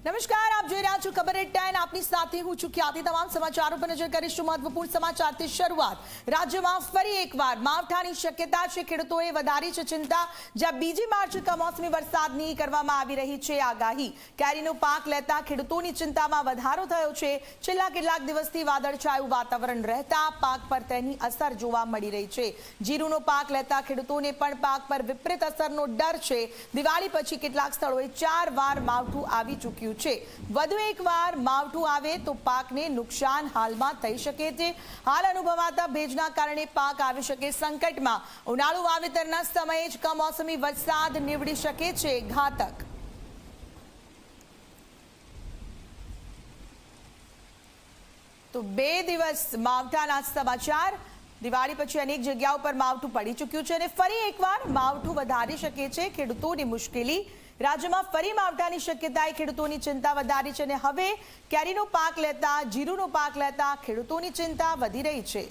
નમસ્કાર, આપ જોઈ રહ્યા છો ખબર એટ 10। આપની સાથે હું છું ખ્યાતિ। તમામ સમાચારો પર નજર કરીશું। મહત્વપૂર્ણ સમાચારથી શરૂઆત। રાજ્યમાં ફરી એકવાર માવઠાની શક્યતા છે। ખેડૂતોએ વધારી છે ચિંતા। જ્યાં બીજી માર્ચ કમોસમી વરસાદની કરવામાં આવી રહી છે આગાહી। કેરીનો પાક લેતા ખેડૂતોની ચિંતામાં વધારો થયો છે। છેલ્લા કેટલાક દિવસથી વાદળછાયું વાતાવરણ રહેતા પાક પર તેની અસર જોવા મળી રહી છે। જીરુનો પાક લેતા ખેડૂતોને પણ પાક પર વિપરીત અસરનો ડર છે। દિવાળી પછી કેટલાક સ્થળોએ 4 વાર માવઠું આવી ચૂક્યું છે। વધુ એક વાર માવઠું આવે તો પાકને નુકસાન હાલમાં થઈ શકે છે। હાલ અનુભવાતા ભેજના કારણે પાક આવી શકે સંકટમાં। ઉનાળુ વાવેતરના સમયે જ કમોસમી વરસાદ નીવડી શકે છે ઘાતક। તો 2 દિવસ માવઠાના સમાચાર। દિવાળી પછી અનેક જગ્યાઓ પર માવઠું પડી ચૂક્યું છે અને ફરી એકવાર માવઠું વધારી શકે છે ખેડૂતોની મુશ્કેલી। રાજ્યમાં ફરી માવઠાની શક્યતાએ ખેડૂતોની ચિંતા વધારી છે અને હવે કેરીનો પાક લેતા, જીરુનો પાક લેતા ખેડૂતોની ચિંતા વધી રહી છે।